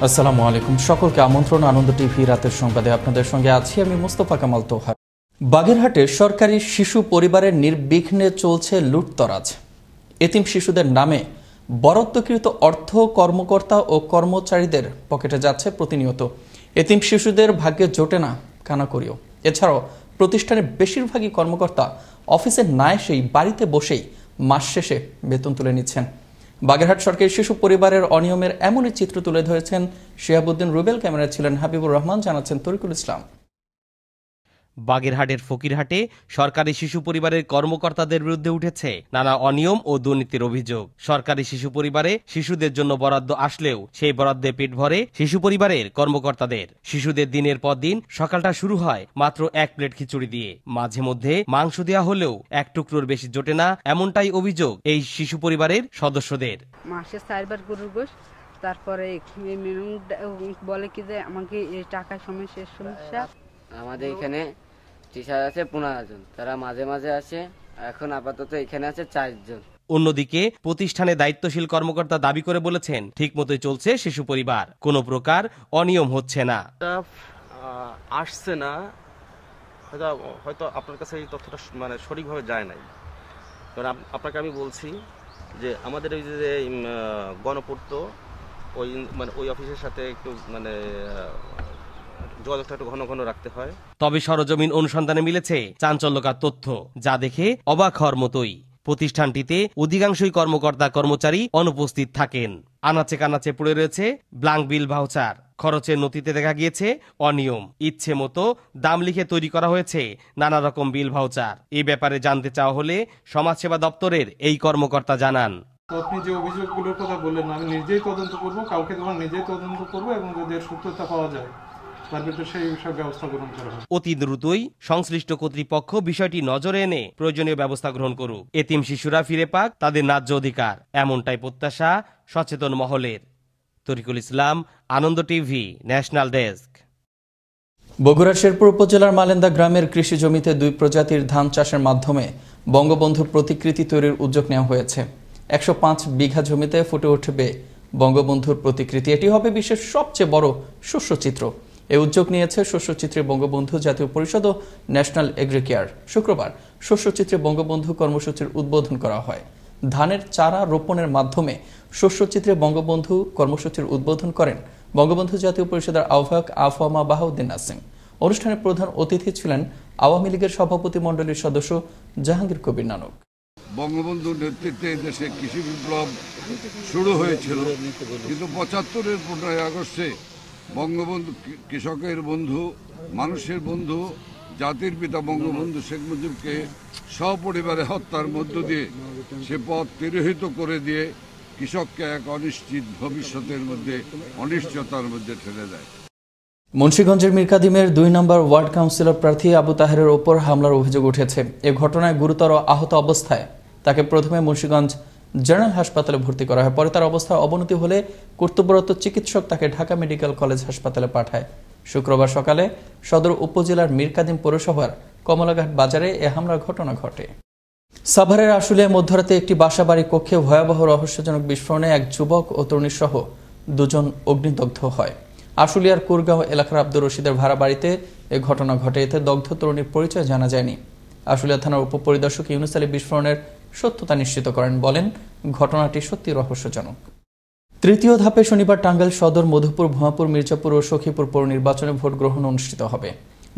আসসালামু আলাইকুম, সকলকে আমন্ত্রণ আনন্দ টিভি রাতের সংবাদে আপনাদের সঙ্গে আছি আমি মুস্তফা কামাল তোহার। বাগেরহাটে সরকারি শিশু পরিবারের নির্বিঘ্নে চলছে লুটতরাজ। এতিম শিশুদের নামে বরাদ্দকৃত অর্থ কর্মকর্তা ও কর্মচারীদের পকেটে যাচ্ছে প্রতিনিয়ত। এতিম শিশুদের ভাগ্যে জোটে না কানাকড়িও। এছাড়াও প্রতিষ্ঠানের বেশিরভাগই কর্মকর্তা অফিসে না এসেই বাড়িতে বসেই মাস শেষে বেতন তুলে নিচ্ছেন। বাগেরহাট সরকারি শিশু পরিবারের অনিয়মের এমনই চিত্র তুলে ধরেছেন শিহাবুদ্দিন রুবেল, ক্যামেরায় ছিলেন হাবিবুর রহমান, জানাচ্ছেন তরিকুল ইসলাম। বাগেরহাটের ফকিরহাটে সরকারি শিশু পরিবারের কর্মকর্তাদের বিরুদ্ধে উঠেছে নানা অনিয়ম ও দুর্নীতির অভিযোগ। সরকারি শিশু পরিবারে শিশুদের জন্য বরাদ্দ আসলেও সেই বরাদ্দে পেট ভরে শিশু পরিবারের কর্মকর্তাদের। শিশুদের দিনের পর দিন সকালটা শুরু হয় মাত্র এক প্লেট খিচুড়ি দিয়ে, মাঝে মধ্যে মাংস দেওয়া হলেও এক টুকরোর বেশি জোটে না, এমনটাই অভিযোগ এই শিশু পরিবারের সদস্যদের। মাসে 4 বার গরুর গোশত, তারপরে বলে কি যে আমাকে এই টাকার সমস্যা। আমাদের এখানে টিচার আছে 15 জন, তারা মাঝে মাঝে আসে। এখন আপাতত এখানে আছে 4 জন। অন্যদিকে প্রতিষ্ঠানে দায়িত্বশীল কর্মকর্তা দাবি করে বলেছেন ঠিক মতোই চলছে শিশু পরিবার, কোনো প্রকার অনিয়ম হচ্ছে না। আসছে না, হয়তো আপনার কাছে এই তথ্যটা সঠিকভাবে যায় নাই। কারণ আপনাকে আমি বলছি যে আমাদের ওই যে গণপূর্ত ওই অফিসের সাথে একটু যোগাযোগটা একটু ঘন ঘন রাখতে হয়। তবে সরজমিন অনুসন্ধানে মিলেছে চাঞ্চল্যকর তথ্য, যা দেখে অবাক হওয়ার মতোই। প্রতিষ্ঠানটিতে অধিকাংশই কর্মকর্তা কর্মচারী অনুপস্থিত থাকেন। আনাচে কানাচে পড়ে রয়েছে ব্ল্যাঙ্ক বিল ভাউচার। খরচের নথিতে দেখা গিয়েছে অনিয়ম। ইচ্ছে মতো দাম লিখে তৈরি করা হয়েছে নানা রকম বিল ভাউচার। এই ব্যাপারে জানতে চাওয়া হলে সমাজসেবা দপ্তরের এই কর্মকর্তা জানান, আপনি যে অভিযোগগুলোর কথা বললেন আমি নিজেই তদন্ত করব, কাউকে তোমার নিজেই তদন্ত করব এবং যদি এর সত্যতা পাওয়া যায় অতি দ্রুতই সংশ্লিষ্ট কর্তৃপক্ষ বিষয়টি নজরে এনে প্রয়োজনীয় ব্যবস্থা গ্রহণ করুক। এতিম শিশুরা ফিরে পাক তাদের ন্যায্য অধিকার, এমনটাই প্রত্যাশা সচেতন মহলের। তরিকুল ইসলাম, আনন্দ টিভি, ন্যাশনাল ডেস্ক। বগুড়ার শেরপুর উপজেলার মালেন্দা গ্রামের কৃষি জমিতে 2 প্রজাতির ধান চাষের মাধ্যমে বঙ্গবন্ধুর প্রতিকৃতি তৈরির উদ্যোগ নেওয়া হয়েছে। 105 বিঘা জমিতে ফুটে উঠবে বঙ্গবন্ধুর প্রতিকৃতি। এটি হবে বিশ্বের সবচেয়ে বড় শস্যচিত্র। এই উদ্যোগ নিয়েছে শস্যচিত্রে বঙ্গবন্ধু জাতীয় পরিষদ ও ন্যাশনাল এগ্রিকেয়ার। শুক্রবার শস্যচিত্রে বঙ্গবন্ধু কর্মসূচির উদ্বোধন করা হয়। ধানের চারা রোপণের মাধ্যমে শস্যচিত্রে বঙ্গবন্ধু কর্মসূচির উদ্বোধন করেন বঙ্গবন্ধু জাতীয় পরিষদের আহ্বায়ক আফামা বাহাউদ্দিন নাসিম। অনুষ্ঠানে প্রধান অতিথি ছিলেন আওয়ামী লীগের সভাপতি মণ্ডলীর সদস্য জাহাঙ্গীর কবির নানক। বঙ্গবন্ধুর নেতৃত্বে দেশে কৃষি বিপ্লব শুরু হয়েছিল, কিন্তু 75-এর 15ই আগস্টে বঙ্গবন্ধু কৃষকের বন্ধু, মানুষের বন্ধু, জাতির পিতা বঙ্গবন্ধু শেখ মুজিবকে সপরিবারে হত্যার মধ্য দিয়ে সে পথ তিরোহিত করে দিয়ে কৃষককে এক অনিশ্চিত ভবিষ্যতের মধ্যে, অনিশ্চয়তার মধ্যে ঠেলে দেয়। মুন্সিগঞ্জের মিরকাদিমের 2 নম্বর ওয়ার্ড কাউন্সিলর প্রার্থী আবু তাহেরের ওপর হামলার অভিযোগ উঠেছে। এ ঘটনায় গুরুতর আহত অবস্থায় তাকে প্রথমে মুন্সিগঞ্জ জেনারেল হাসপাতালে ভর্তি করা হয়। পরে তার অবস্থার অবনতি হলে কর্তব্যরত চিকিৎসক তাকে ঢাকা মেডিকেল কলেজ হাসপাতালে পাঠায়। শুক্রবার সকালে সদর উপজেলার মিরকাদিম পৌরসভার কমলাঘাট বাজারে এ হামলার ঘটনা ঘটে। সাভারের আশুলিয়ায় মধ্যরাতে একটি বাসাবাড়ি কক্ষে ভয়াবহ রহস্যজনক বিস্ফোরণে এক যুবক ও তরুণী সহ 2 জন অগ্নিদগ্ধ হয়। আশুলিয়ার কুরগাঁও এলাকার আব্দুর রশিদের ভাড়া বাড়িতে এ ঘটনা ঘটে। এতে দগ্ধ তরুণীর পরিচয় জানা যায়নি। আশুলিয়া থানার উপপরিদর্শক ইউনুস আলী বিস্ফোরণের সত্যতা নিশ্চিত করেন, বলেন ঘটনাটি সত্যি রহস্যজনক। তৃতীয় ধাপে শনিবার টাঙ্গাইল সদর, মধুপুর, ভুয়াপুর, মির্জাপুর ও সখীপুর পৌর নির্বাচনে ভোট গ্রহণ অনুষ্ঠিত হবে।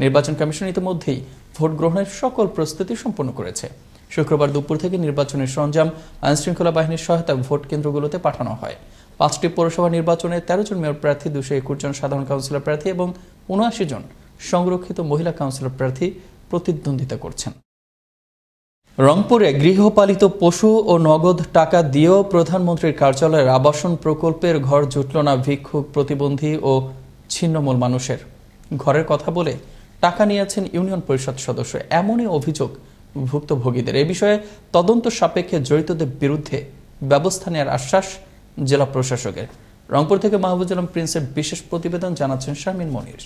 নির্বাচন কমিশন ইতিমধ্যেই ভোট গ্রহণের সকল প্রস্তুতি সম্পন্ন করেছে। শুক্রবার দুপুর থেকে নির্বাচনের সরঞ্জাম আইনশৃঙ্খলা বাহিনীর সহায়তায় ভোট কেন্দ্রগুলোতে পাঠানো হয়। 5টি পৌরসভা নির্বাচনে 13 জন মেয়র প্রার্থী, 221 জন সাধারণ কাউন্সিলর প্রার্থী এবং 79 জন সংরক্ষিত মহিলা কাউন্সিলর প্রার্থী প্রতিদ্বন্দ্বিতা করছেন। রংপুরে গৃহপালিত পশু ও নগদ টাকা দিয়েও প্রধানমন্ত্রীর কার্যালয়ের আবাসন প্রকল্পের ঘর জুটল না ভিক্ষুক, প্রতিবন্ধী ও ছিন্নমূল মানুষের। ঘরের কথা বলে টাকা নিয়েছেন ইউনিয়ন পরিষদ সদস্য, এমনই অভিযোগ ভুক্তভোগীদের। এ বিষয়ে তদন্ত সাপেক্ষে জড়িতদের বিরুদ্ধে ব্যবস্থা নেওয়ার আশ্বাস জেলা প্রশাসকের। রংপুর থেকে মাহবুবুল আলম প্রিন্সের বিশেষ প্রতিবেদন, জানাচ্ছেন শারমিন মনির।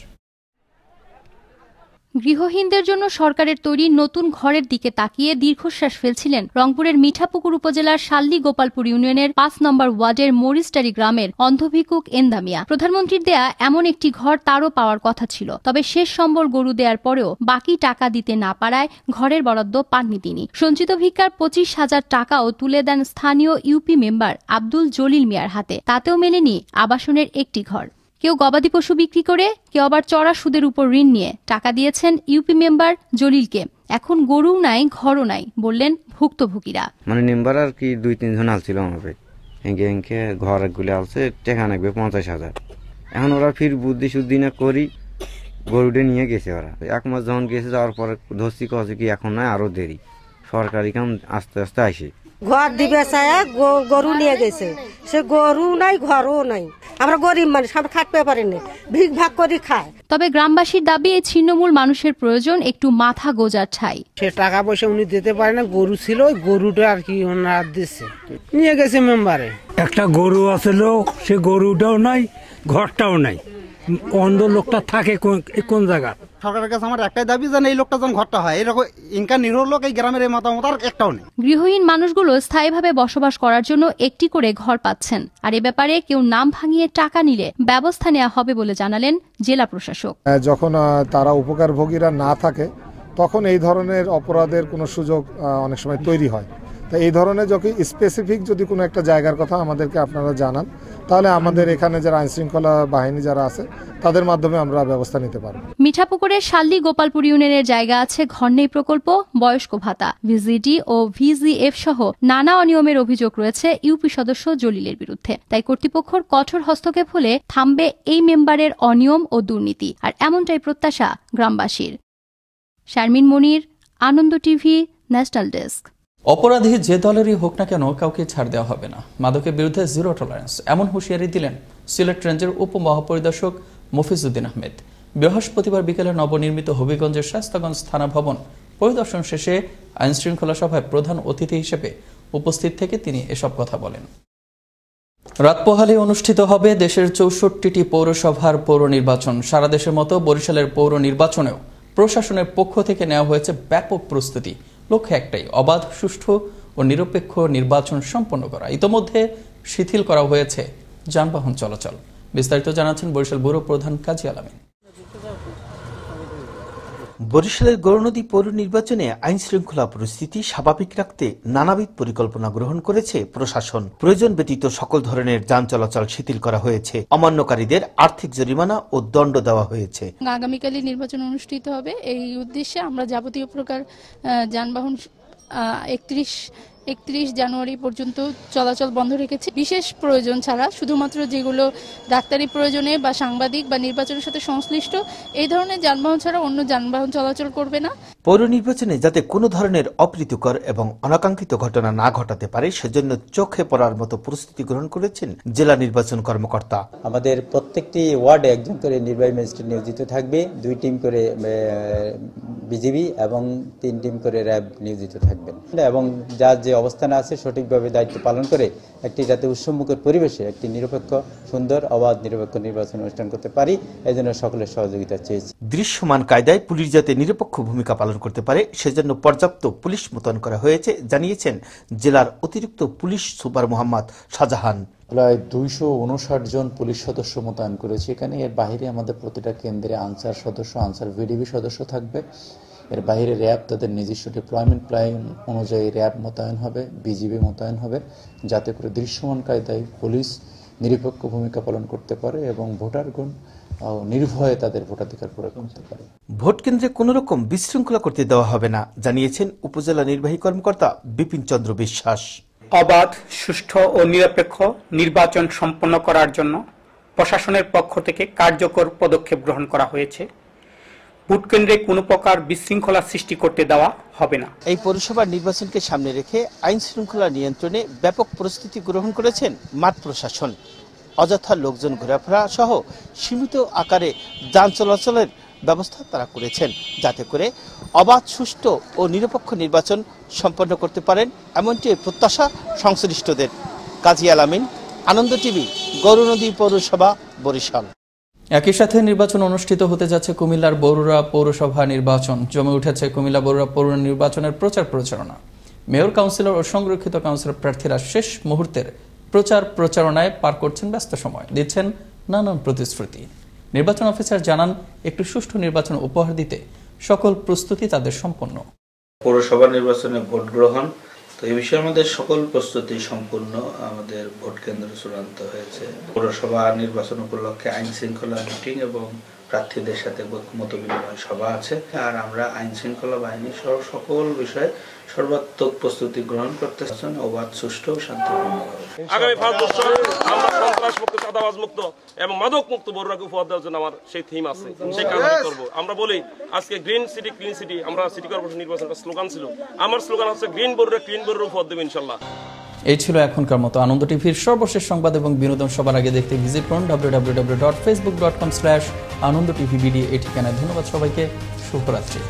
গৃহহীনদের জন্য সরকারের তৈরি নতুন ঘরের দিকে তাকিয়ে দীর্ঘশ্বাস ফেলছিলেন রংপুরের মিঠাপুকুর উপজেলার শাল্লি গোপালপুর ইউনিয়নের ৫ নম্বর ওয়ার্ডের মরিস্টারি গ্রামের অন্ধভিক্ষুক এন্দামিয়া। প্রধানমন্ত্রীর দেয়া এমন একটি ঘর তারও পাওয়ার কথা ছিল, তবে শেষ সম্বল গরু দেওয়ার পরেও বাকি টাকা দিতে না পারায় ঘরের বরাদ্দ পাননি তিনি। সঞ্চিত ভিক্ষার ২৫,০০০ টাকাও তুলে দেন স্থানীয় ইউপি মেম্বার আব্দুল জলিল মিয়ার হাতে, তাতেও মেলেনি আবাসনের একটি ঘর। কেউ গবাদি পশু বিক্রি করে, কেউ আবার চড়া সুদের উপর ঋণ নিয়ে টাকা দিয়েছেন ইউপি মেম্বার জলিলকে। এখন গরু নাই, ঘরও নাই, বললেন ভুক্তভোগীরা। মানে মেম্বার আর কি ২-৩ জন আলছিল আমাকে, এঁকে ঘর গুলি আলছে, টাকা নাকবে ৫০,০০০। এখন ওরা ফির বুদ্ধি শুদ্ধি না করি গরুটা নিয়ে গেছে। ওরা ১ মাস যখন গেছে, যাওয়ার পরে ধরছি কছে কি এখন নয়, আরো দেরি, সরকারি কাম আস্তে আস্তে আসে। ঘর দিবে চায় গরু নিয়ে গেছে, সে গরু নাই, ঘরও নাই। আমরা গরিব মানুষ, আমরা খাটতে পারি না, ভিক ভাগ করে খায়। তবে গ্রামবাসীর দাবি এই ছিন্নমূল মানুষের প্রয়োজন একটু মাথা গোজার ঠাই। সে টাকা পয়সা উনি দিতে পারে না, গরু ছিল, ওই গরুটা আর কি ওনার দিচ্ছে, নিয়ে গেছে মেম্বারে। একটা গরু আছিল, সে গরুটাও নাই, ঘরটাও নাই। অন্ধ লোকটা থাকে কোন জায়গা? সরকারের কাছে আমার একটাই দাবি, যেন এই লোকটা যখন ঘরটা হয়, এরকম ইনকাম নির্ভর লোক এই গ্রামের এই মতামত আর একটাও নেই। গৃহহীন মানুষগুলো স্থায়ীভাবে বসবাস করার জন্য একটি করে ঘর পাচ্ছেন, আর এ ব্যাপারে কেউ নাম ভাঙিয়ে টাকা নিলে ব্যবস্থা নেওয়া হবে বলে জানালেন জেলা প্রশাসক। যখন তারা উপকারভোগীরা না থাকে, তখন এই ধরনের অপরাধের কোনো সুযোগ অনেক সময় তৈরি হয়। তো এই ধরনের যখন স্পেসিফিক যদি কোনো একটা জায়গার কথা আমাদেরকে আপনারা জানান, তাহলে আমাদের এখানে যারা আইনশৃঙ্খলা বাহিনী যারা আছে তাদের মাধ্যমে আমরা ব্যবস্থা নিতে পারব। মিঠাপুকুরের শাল্লি গোপালপুর ইউনিয়নের জায়গা আছে ঘর নেই প্রকল্প, বয়স্ক ভাতা, ভিজিডি ও ভিজিএফ সহ নানা অনিয়মের অভিযোগ রয়েছে ইউপি সদস্য জলিলের বিরুদ্ধে। তাই কর্তৃপক্ষের কঠোর হস্তক্ষেপ হলে থামবে এই মেম্বারের অনিয়ম ও দুর্নীতি, আর এমনটাই প্রত্যাশা গ্রামবাসীর। শারমিন মনির, আনন্দ টিভি, ন্যাশনাল ডেস্ক। অপরাধী যে দলেরই হোক না কেন কাউকে ছাড় দেওয়া হবে না, মাদকের বিরুদ্ধে জিরো টলারেন্স, এমন হুঁশিয়ারি দিলেন সিলেট রেঞ্জের উপমহাপরিদর্শক মফিজউদ্দিন আহমেদ। বৃহস্পতিবার বিকেলে নবনির্মিত হবিগঞ্জের শাস্তাগঞ্জ থানা ভবন পরিদর্শন শেষে আইনশৃঙ্খলা সভায় প্রধান অতিথি হিসেবে উপস্থিত থেকে তিনি এসব কথা বলেন। রাত পোহালে অনুষ্ঠিত হবে দেশের ৬৪টি পৌরসভার পৌর নির্বাচন। সারা দেশের মতো বরিশালের পৌর নির্বাচনেও প্রশাসনের পক্ষ থেকে নেওয়া হয়েছে ব্যাপক প্রস্তুতি। লক্ষ্য একটাই, অবাধ, সুষ্ঠু ও নিরপেক্ষ নির্বাচন সম্পন্ন করা। ইতোমধ্যে শিথিল করা হয়েছে যানবাহন চলাচল। বিস্তারিত জানাচ্ছেন বরিশাল ব্যুরো প্রধান কাজী আলামিন। বরিশালের গৌরনদী পৌর নির্বাচনে আইন শৃঙ্খলা পরিস্থিতি স্বাভাবিক রাখতে নানাবিধ পরিকল্পনা গ্রহণ করেছে প্রশাসন। প্রয়োজন ব্যতীত সকল ধরনের যান চলাচল শিথিল করা হয়েছে। অমান্যকারীদের আর্থিক জরিমানা ও দণ্ড দেওয়া হয়েছে। আগামীকালই নির্বাচন অনুষ্ঠিত হবে, এই উদ্দেশ্যে আমরা যাবতীয় প্রকার যানবাহন 31 জানুয়ারি পর্যন্ত চলাচল বন্ধ রেখেছি। বিশেষ প্রয়োজন ছাড়া শুধুমাত্র যেগুলো ডাক্তারি প্রয়োজনে বা সাংবাদিক বা নির্বাচনের সাথে সংশ্লিষ্ট এই ধরনের যানবাহন ছাড়া অন্য যানবাহন চলাচল করবে না। পৌর নির্বাচনে যাতে কোনো ধরনের অপ্রীতিকর এবং অনাকাঙ্ক্ষিত ঘটনা না ঘটাতে পারে সেজন্য চোখে পড়ার মতো প্রস্তুতি গ্রহণ করেছেন জেলা নির্বাচন কর্মকর্তা। আমাদের প্রত্যেকটি ওয়ার্ডে একজন করে নির্বাহী ম্যাজিস্ট্রেট নিয়োজিত থাকবে, 2 টিম করে বিজিবি এবং 3 টিম করে র্যাব নিয়োজিত থাকবেন এবং যার যে অবস্থানে আছে সঠিকভাবে দায়িত্ব পালন করে একটি যাতে উৎসবমুখর পরিবেশে একটি নিরপেক্ষ, সুন্দর, অবাধ, নিরপেক্ষ নির্বাচন অনুষ্ঠান করতে পারি, এই জন্য সকলের সহযোগিতা চেয়েছি। দৃশ্যমান কায়দায় পুলিশ যাতে নিরপেক্ষ ভূমিকা পালন করতে পারে সেজন্য পর্যাপ্ত পুলিশ মোতায়েন করা হয়েছে, জানিয়েছেন জেলার অতিরিক্ত পুলিশ সুপার মোহাম্মদ শাহজাহান। প্রায় 259 জন পুলিশ সদস্য মোতায়েন করেছি এখানে। এর বাইরে আমাদের প্রতিটা কেন্দ্রে আনসার সদস্য, আনসার ভিডিবি সদস্য থাকবে। এর বাইরে র্যাব তাদের নিজস্ব ডিপ্লয়মেন্ট প্ল্যান অনুযায়ী র্যাব মোতায়েন হবে, বিজিবি মোতায়েন হবে, যাতে করে দৃশ্যমান কায়দায় পুলিশ নিরপেক্ষ ভূমিকা পালন করতে পারে এবং ভোটারগণ নির্ভয়ে তাদের ভোটাধিকার প্রয়োগ করতে পারে। ভোট কেন্দ্রে কোনো রকম বিশৃঙ্খলা করতে দেওয়া হবে না, জানিয়েছেন উপজেলা নির্বাহী কর্মকর্তা বিপিন চন্দ্র বিশ্বাস। অবাধ, সুষ্ঠু ও নিরপেক্ষ নির্বাচন সম্পন্ন করার জন্য প্রশাসনের পক্ষ থেকে কার্যকর পদক্ষেপ গ্রহণ করা হয়েছে। ভোট কেন্দ্রে কোনো প্রকার বিশৃঙ্খলা সৃষ্টি করতে দেওয়া হবে না। এই পৌরসভার নির্বাচনকে সামনে রেখে আইন শৃঙ্খলা নিয়ন্ত্রণে ব্যাপক প্রস্তুতি গ্রহণ করেছেন মাঠ প্রশাসন। অযথা লোকজন ঘোরাফেরা সহ সীমিত আকারে যান চলাচলের ব্যবস্থা তারা করেছেন, যাতে করে অবাধ, সুষ্ঠু ও নিরপেক্ষ নির্বাচন সম্পন্ন করতে পারেন, এমনটি প্রত্যাশা সংশ্লিষ্টদের। কাজী আলামিন, আনন্দ টিভি, গৌরনদী পৌরসভা, বরিশাল। একই সাথে নির্বাচন অনুষ্ঠিত হতে যাচ্ছে কুমিল্লার বরুড়া পৌরসভা নির্বাচন। জমে উঠেছে কুমিল্লা বরুড়া পৌর নির্বাচনের প্রচার প্রচারণা। মেয়র, কাউন্সিলর ও সংরক্ষিত কাউন্সিলর প্রার্থীরা শেষ মুহূর্তের প্রচার প্রচারণায় পার করছেন ব্যস্ত সময়, দিচ্ছেন নানান প্রতিশ্রুতি। নির্বাচন অফিসার জানান, একটু সুষ্ঠু নির্বাচন উপহার দিতে সকল প্রস্তুতি তাদের সম্পন্ন। পৌরসভা নির্বাচনে ভোট গ্রহণ, তো এই বিষয়ে আমাদের সকল প্রস্তুতি সম্পূর্ণ। আমাদের ভোট কেন্দ্র চূড়ান্ত হয়েছে। পৌরসভা নির্বাচন উপলক্ষে আইন শৃঙ্খলা মিটিং এবং প্রার্থীদের সাথে মত বিনিময় সভা আছে। আর আমরা আইন শৃঙ্খলা বাহিনী সহ সকল বিষয়ে সর্বাত্মক প্রস্তুতি গ্রহণ করতেছেন অবাধ, সুষ্ঠু ও শান্তিপূর্ণ। আগামী 5 বছর আমরা সন্ত্রাস মুক্ত, চাঁদাবাজ মুক্ত এবং মাদক মুক্ত বরুড়াকে উপহার দেওয়ার জন্য আমার সেই থিম আছে, সেই কাজ আমি করবো। আমরা বলি আজকে গ্রিন সিটি ক্লিন সিটি, আমরা সিটি কর্পোরেশন নির্বাচনের স্লোগান ছিল, আমার স্লোগান হচ্ছে গ্রিন বরুড়া ক্লিন বরুড়া উপহার দেবো ইনশাল্লাহ। এই ছিল এখনকার মতো আনন্দ টিভির সর্বশেষ সংবাদ এবং বিনোদন। সবার আগে দেখতে ভিজিট করুন www.facebook.com/anondotvbd এই ঠিকানায়। ধন্যবাদ সবাইকে, শুভরাত্রি।